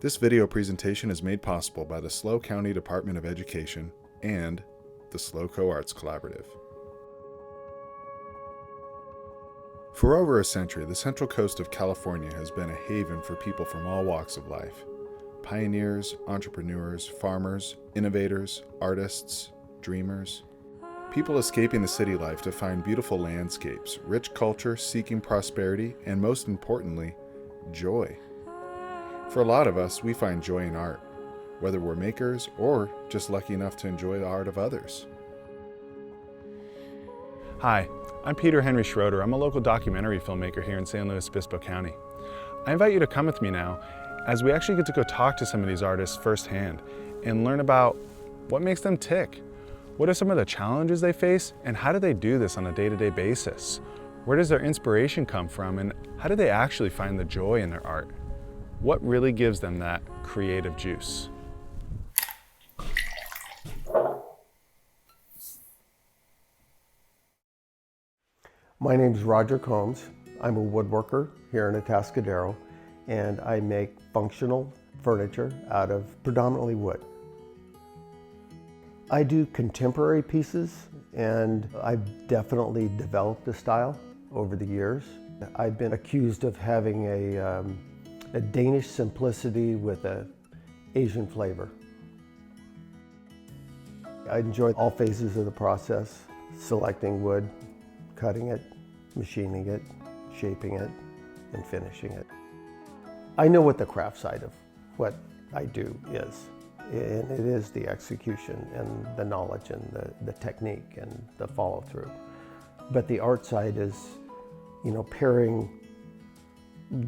This video presentation is made possible by the SLO County Department of Education and the SLO Co-Arts Collaborative. For over a century, the Central Coast of California has been a haven for people from all walks of life. Pioneers, entrepreneurs, farmers, innovators, artists, dreamers. People escaping the city life to find beautiful landscapes, rich culture, seeking prosperity, and most importantly, joy. For a lot of us, we find joy in art, whether we're makers or just lucky enough to enjoy the art of others. Hi, I'm Peter Henry Schroeder. I'm a local documentary filmmaker here in San Luis Obispo County. I invite you to come with me now as we actually get to go talk to some of these artists firsthand and learn about what makes them tick. What are some of the challenges they face, and how do they do this on a day-to-day basis? Where does their inspiration come from, and how do they actually find the joy in their art? What really gives them that creative juice? My name is Roger Combs. I'm a woodworker here in Atascadero, and I make functional furniture out of predominantly wood. I do contemporary pieces, and I've definitely developed a style over the years. I've been accused of having a Danish simplicity with an Asian flavor. I enjoy all phases of the process: selecting wood, cutting it, machining it, shaping it, and finishing it. I know what the craft side of what I do is, and it is the execution and the knowledge and the technique and the follow-through. But the art side is, pairing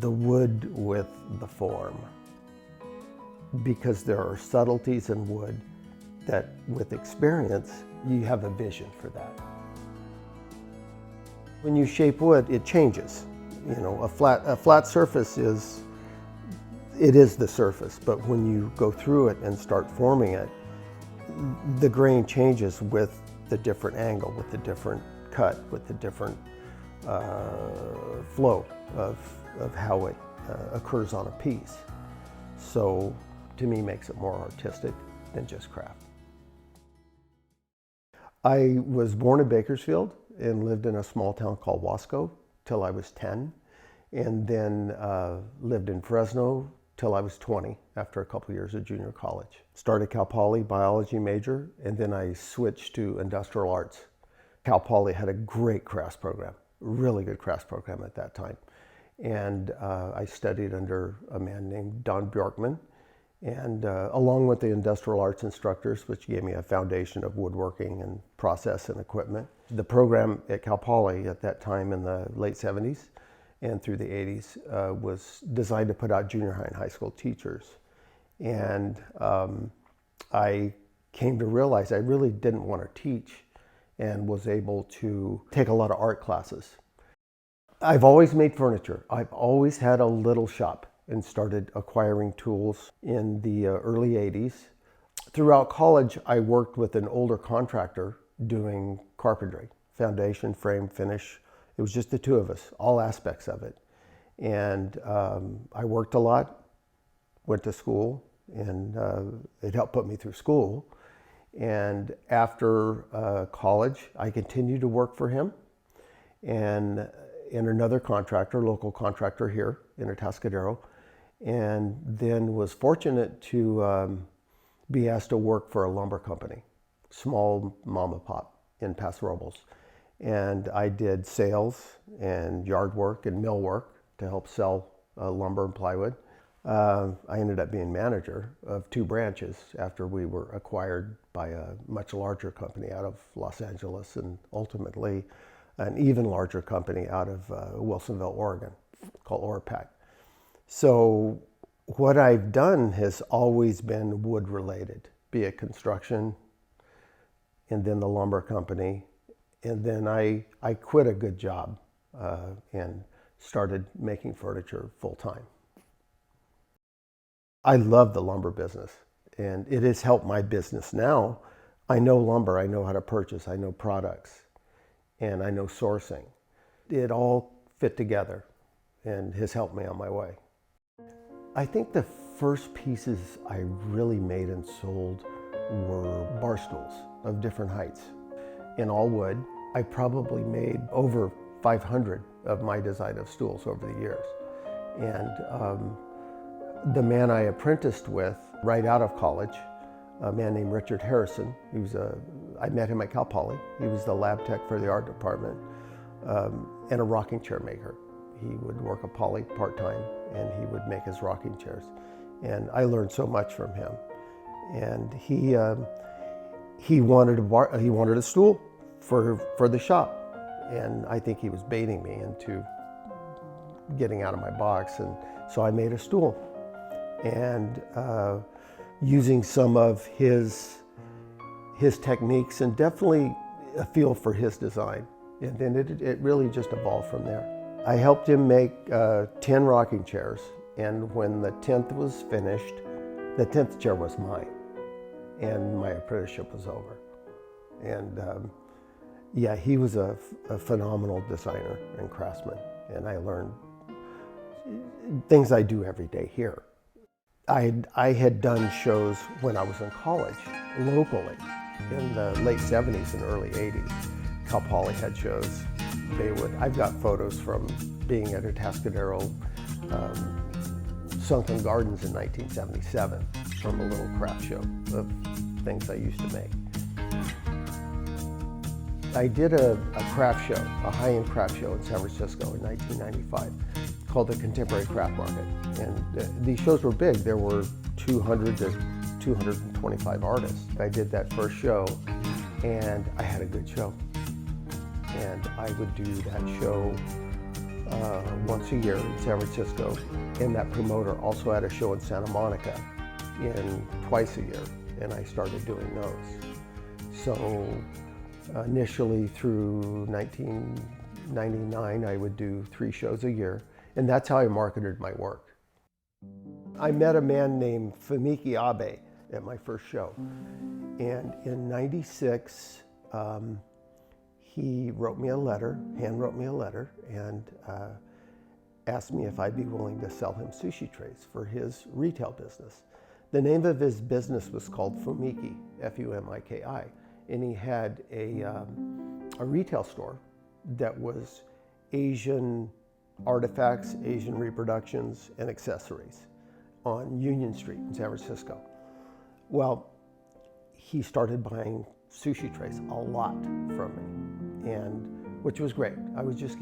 the wood with the form, because there are subtleties in wood that with experience you have a vision for that. When you shape wood, it changes. A flat surface is the surface, but when you go through it and start forming it, the grain changes with the different angle, with the different cut, with the different flow of how it occurs on a piece. So to me, makes it more artistic than just craft. I was born in Bakersfield and lived in a small town called Wasco till I was 10, and then lived in Fresno till I was 20 after a couple years of junior college. Started Cal Poly biology major, and then I switched to industrial arts. Cal Poly had a great crafts program, really good crafts program at that time. And I studied under a man named Don Bjorkman, and along with the industrial arts instructors, which gave me a foundation of woodworking and process and equipment. The program at Cal Poly at that time in the late 70s and through the 80s was designed to put out junior high and high school teachers. And I came to realize I really didn't want to teach, and was able to take a lot of art classes. I've always made furniture. I've always had a little shop and started acquiring tools in the early 80s. Throughout college, I worked with an older contractor doing carpentry, foundation, frame, finish. It was just the two of us, all aspects of it. And I worked a lot, went to school, and it helped put me through school. And after college, I continued to work for him and another contractor, local contractor here in Atascadero, and then was fortunate to be asked to work for a lumber company, small mom and pop in Paso Robles. And I did sales and yard work and mill work to help sell lumber and plywood. I ended up being manager of 2 branches after we were acquired by a much larger company out of Los Angeles, and ultimately an even larger company out of Wilsonville, Oregon, called Orapac. So what I've done has always been wood related, be it construction, and then the lumber company. And then I quit a good job and started making furniture full time. I love the lumber business, and it has helped my business now. I know lumber, I know how to purchase, I know products, and I know sourcing. It all fit together and has helped me on my way. I think the first pieces I really made and sold were bar stools of different heights in all wood. I probably made over 500 of my design of stools over the years. And the man I apprenticed with right out of college, a man named Richard Harrison, I met him at Cal Poly. He was the lab tech for the art department and a rocking chair maker. He would work at Poly part-time and he would make his rocking chairs. And I learned so much from him. And he wanted a stool for the shop. And I think he was baiting me into getting out of my box. And so I made a stool. And using some of his techniques and definitely a feel for his design. And then it really just evolved from there. I helped him make 10 rocking chairs, and when the 10th was finished, the 10th chair was mine, and my apprenticeship was over. And yeah, he was a phenomenal designer and craftsman, and I learned things I do every day here. I had done shows when I was in college, locally, in the late 70s and early 80s. Cal Poly had shows. I've got photos from being at Atascadero Sunken Gardens in 1977 from a little craft show of things I used to make. I did a craft show, a high-end craft show in San Francisco in 1995 called the Contemporary Craft Market. And these shows were big. There were 200 to 225 artists. I did that first show and I had a good show. And I would do that show once a year in San Francisco. And that promoter also had a show in Santa Monica twice a year. And I started doing those. So initially through 1999, I would do 3 shows a year. And that's how I marketed my work. I met a man named Fumiki Abe at my first show. And in '96, he wrote me a letter, hand wrote me a letter, and asked me if I'd be willing to sell him sushi trays for his retail business. The name of his business was called Fumiki, F-U-M-I-K-I, and he had a retail store that was Asian artifacts, Asian reproductions, and accessories on Union Street in San Francisco. Well, he started buying sushi trays a lot from me, and which was great. I was just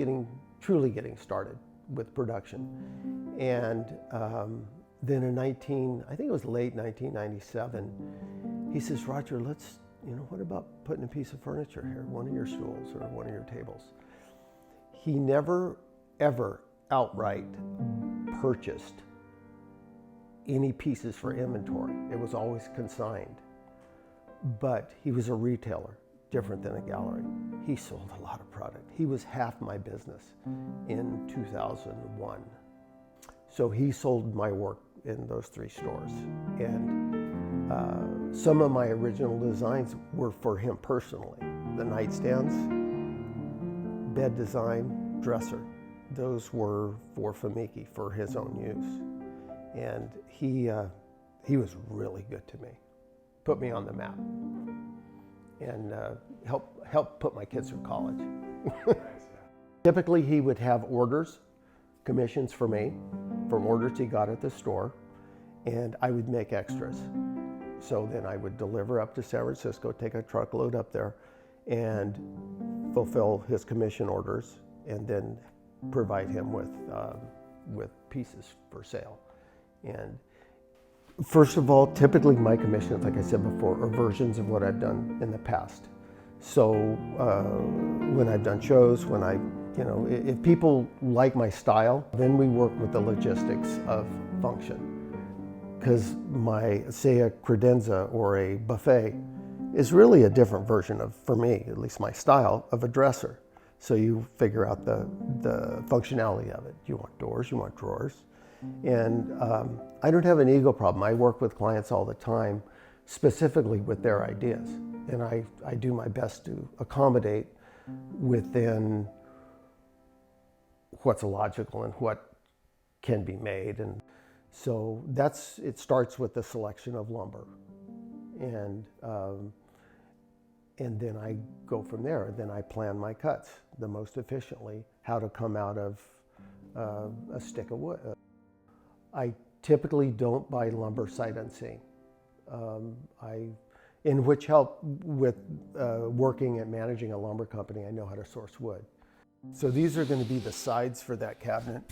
truly getting started with production. And then in I think it was late 1997, he says, Roger, what about putting a piece of furniture here, one of your stools or one of your tables? He never, ever outright purchased any pieces for inventory. It was always consigned. But he was a retailer, different than a gallery. He sold a lot of product. He was half my business in 2001. So he sold my work in those 3 stores. And some of my original designs were for him personally. The nightstands, bed design, dresser. Those were for Fumiki, for his own use. And he was really good to me. Put me on the map and help put my kids through college. Typically he would have orders, commissions for me, from orders he got at the store, and I would make extras. So then I would deliver up to San Francisco, take a truckload up there, and fulfill his commission orders, and then provide him with pieces for sale. And first of all, typically my commissions, like I said before, are versions of what I've done in the past. So when I've done shows, if people like my style, then we work with the logistics of function. Because say a credenza or a buffet is really a different version of, for me, at least my style, of a dresser. So you figure out the functionality of it. You want doors, you want drawers. And I don't have an ego problem. I work with clients all the time, specifically with their ideas. And I do my best to accommodate within what's logical and what can be made. And So it starts with the selection of lumber. And then I go from there. Then I plan my cuts the most efficiently, how to come out of a stick of wood. I typically don't buy lumber sight unseen, in which help with working and managing a lumber company. I know how to source wood. So these are going to be the sides for that cabinet.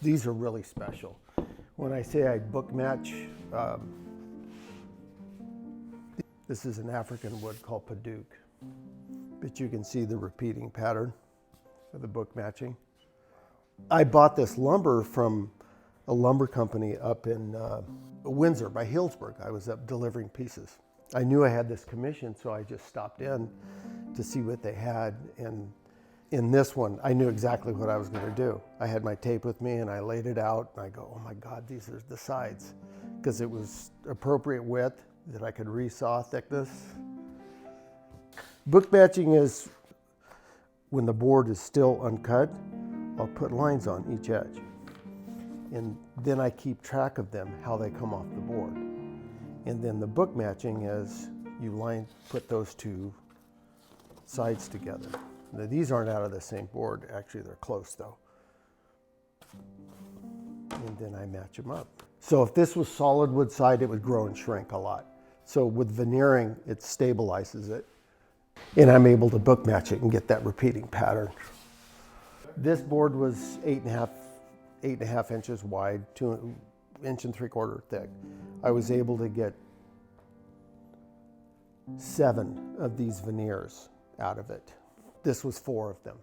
These are really special. When I say I book match, this is an African wood called Padauk, but you can see the repeating pattern of the book matching. I bought this lumber from a lumber company up in Windsor by Healdsburg. I was up delivering pieces. I knew I had this commission, so I just stopped in to see what they had. And in this one, I knew exactly what I was going to do. I had my tape with me and I laid it out and I go, oh my God, these are the sides. Because it was appropriate width that I could resaw thickness. Book matching is when the board is still uncut, I'll put lines on each edge. And then I keep track of them, how they come off the board. And then the book matching is you put those two sides together. Now, these aren't out of the same board. Actually, they're close though. And then I match them up. So if this was solid wood side, it would grow and shrink a lot. So with veneering, it stabilizes it. And I'm able to book match it and get that repeating pattern. This board was 8.5 inches wide, 2 inch and 3/4 thick. I was able to get 7 of these veneers out of it. This was 4 of them,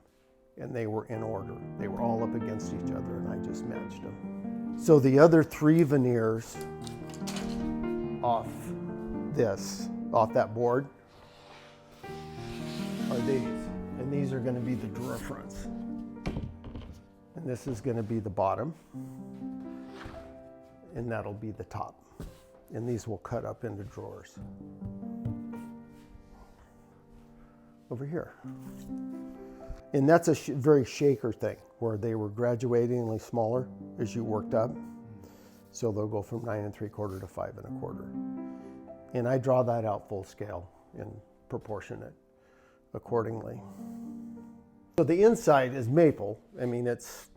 and they were in order. They were all up against each other, and I just matched them. So the other 3 veneers off that board are these, and these are going to be the drawer fronts. And this is going to be the bottom, and that'll be the top. And these will cut up into drawers. Over here. And that's a very shaker thing, where they were graduatingly smaller as you worked up. So they'll go from 9 3/4 to 5 1/4. And I draw that out full scale and proportion it accordingly. So the inside is maple. I mean, it's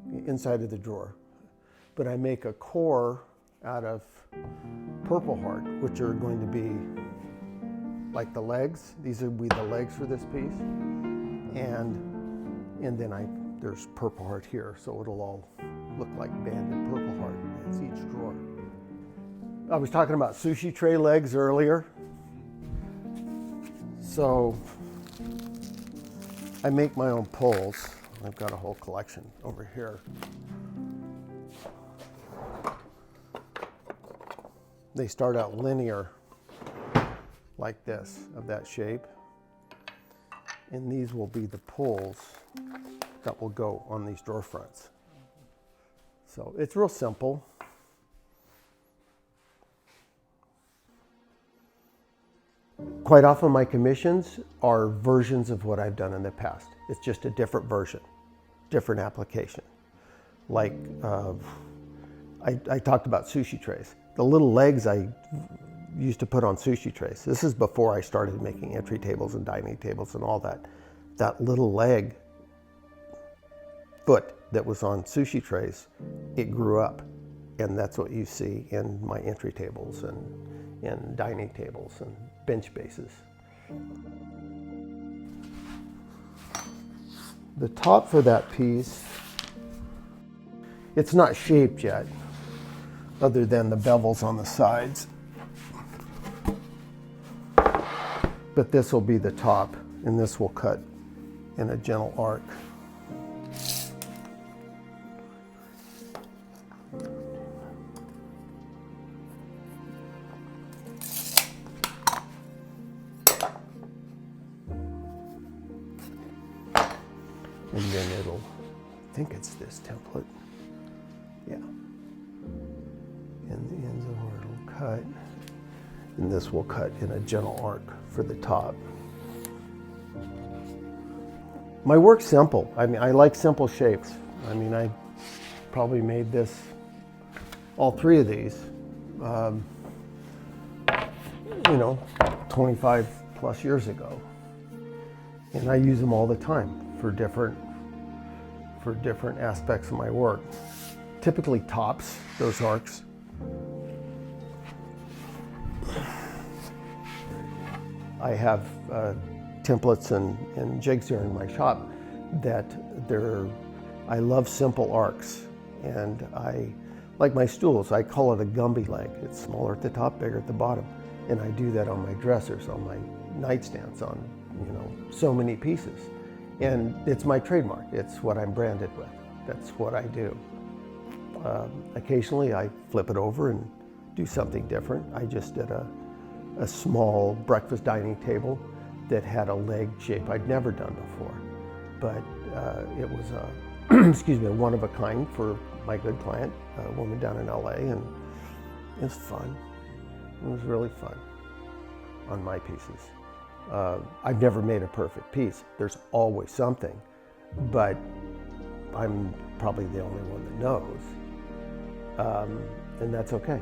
the inside of the drawer. But I make a core out of Purple Heart, which are going to be like the legs. These will be the legs for this piece. And then there's Purple Heart here, so it'll all look like banded Purple Heart as each drawer. I was talking about sushi tray legs earlier. So I make my own poles. I've got a whole collection over here. They start out linear like this, of that shape. And these will be the poles that will go on these drawer fronts. So it's real simple. Quite often my commissions are versions of what I've done in the past. It's just a different version, different application. Like I talked about sushi trays. The little legs I used to put on sushi trays. This is before I started making entry tables and dining tables and all that. That little leg foot that was on sushi trays, it grew up. And that's what you see in my entry tables and in dining tables and bench bases. The top for that piece, it's not shaped yet, other than the bevels on the sides. But this will be the top, and this will cut in a gentle arc. And then it'll, I think it's this template. Yeah. And the ends of where it'll cut. And this will cut in a gentle arc for the top. My work's simple. I mean, I like simple shapes. I mean, I probably made this all three of these, 25 plus years ago. And I use them all the time for different aspects of my work. Typically tops, those arcs. I have templates and jigs here in my shop that I love simple arcs, and I like my stools. I call it a Gumby leg. It's smaller at the top, bigger at the bottom, and I do that on my dressers, on my nightstands, on so many pieces, and it's my trademark. It's what I'm branded with. That's what I do. Occasionally, I flip it over and do something different. I just did a small breakfast dining table that had a leg shape I'd never done before, but it was a one of a kind for my good client, a woman down in LA, and it was fun. It was really fun on my pieces. I've never made a perfect piece. There's always something, but I'm probably the only one that knows, and that's okay.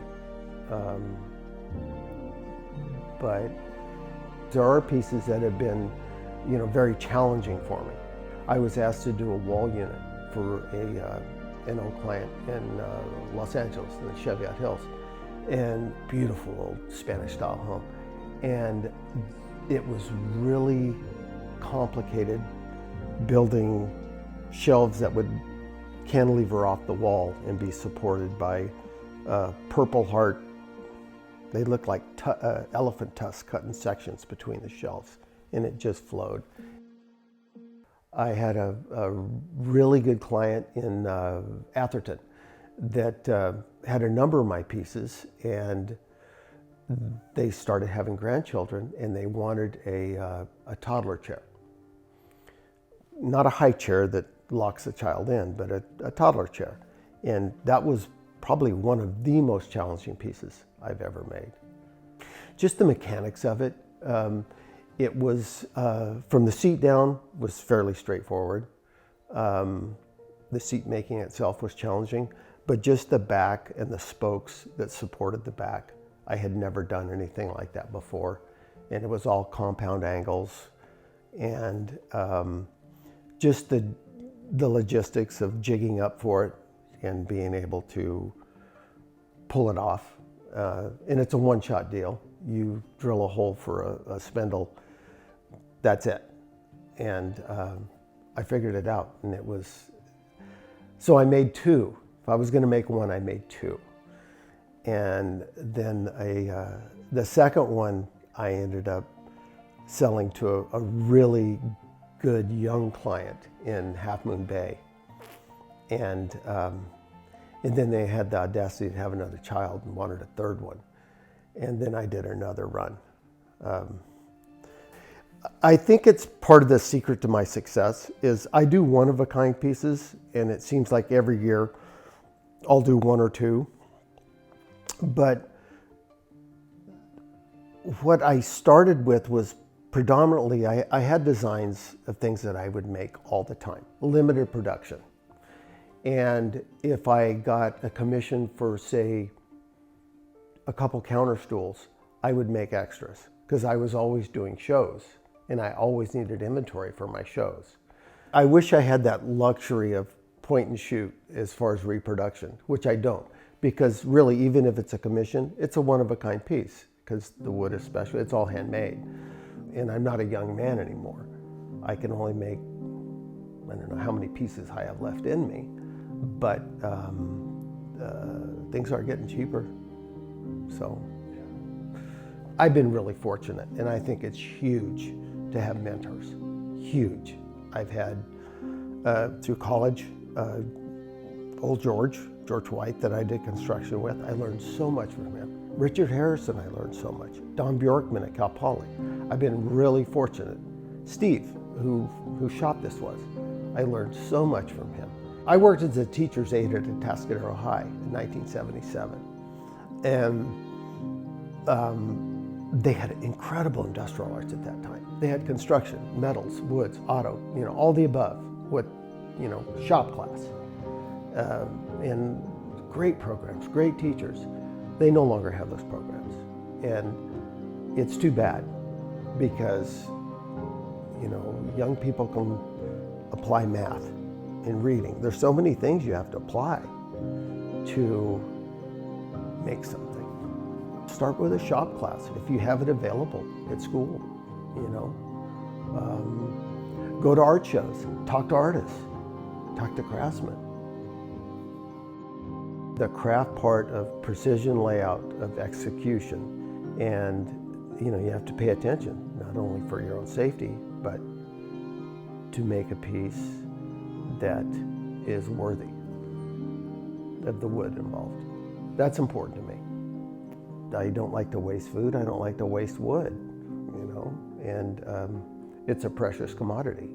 But there are pieces that have been, very challenging for me. I was asked to do a wall unit for an old client in Los Angeles, in the Cheviot Hills, and beautiful old Spanish-style home. And it was really complicated building shelves that would cantilever off the wall and be supported by Purple Heart. They looked like elephant tusks cut in sections between the shelves, and it just flowed. I had a really good client in Atherton that had a number of my pieces, and they started having grandchildren, and they wanted a toddler chair. Not a high chair that locks the child in, but a toddler chair. And that was probably one of the most challenging pieces I've ever made. Just the mechanics of it. It was, from the seat down, was fairly straightforward. The seat making itself was challenging, but just the back and the spokes that supported the back, I had never done anything like that before. And it was all compound angles, and just the logistics of jigging up for it and being able to pull it off. And it's a one-shot deal. You drill a hole for a spindle, that's it. And I figured it out, and it was, so I made two. If I was gonna make one, I made two. And then the second one, I ended up selling to a really good young client in Half Moon Bay. And then they had the audacity to have another child and wanted a third one. And then I did another run. I think it's part of the secret to my success is I do one-of-a-kind pieces, and it seems like every year I'll do one or two. But what I started with was predominantly, I had designs of things that I would make all the time, limited production. And if I got a commission for, say, a couple counter stools, I would make extras because I was always doing shows and I always needed inventory for my shows. I wish I had that luxury of point and shoot as far as reproduction, which I don't, because really, even if it's a commission, it's a one-of-a-kind piece because the wood is special, it's all handmade. And I'm not a young man anymore. I can only make, I don't know how many pieces I have left in me, but things are getting cheaper. So I've been really fortunate, and I think it's huge to have mentors, huge. I've had, through college, old George White that I did construction with, I learned so much from him. Richard Harrison, I learned so much. Don Bjorkman at Cal Poly. I've been really fortunate. Steve, whose shop this was, I learned so much from him. I worked as a teacher's aide at Atascadero High in 1977. And they had incredible industrial arts at that time. They had construction, metals, woods, auto, all the above, shop class. And great programs, great teachers. They no longer have those programs. And it's too bad because, you know, young people can apply math and reading. There's so many things you have to apply to make something. Start with a shop class if you have it available at school, you know. Go to art shows, talk to artists, talk to craftsmen. The craft part of precision layout, of execution, and you know, you have to pay attention, not only for your own safety, but to make a piece that is worthy of the wood involved. That's important to me. I don't like to waste food, I don't like to waste wood, you know, and it's a precious commodity.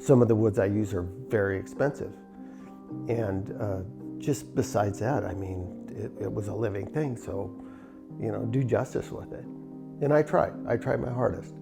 Some of the woods I use are very expensive, and just besides that, I mean, it was a living thing, so, you know, do justice with it. And I try my hardest.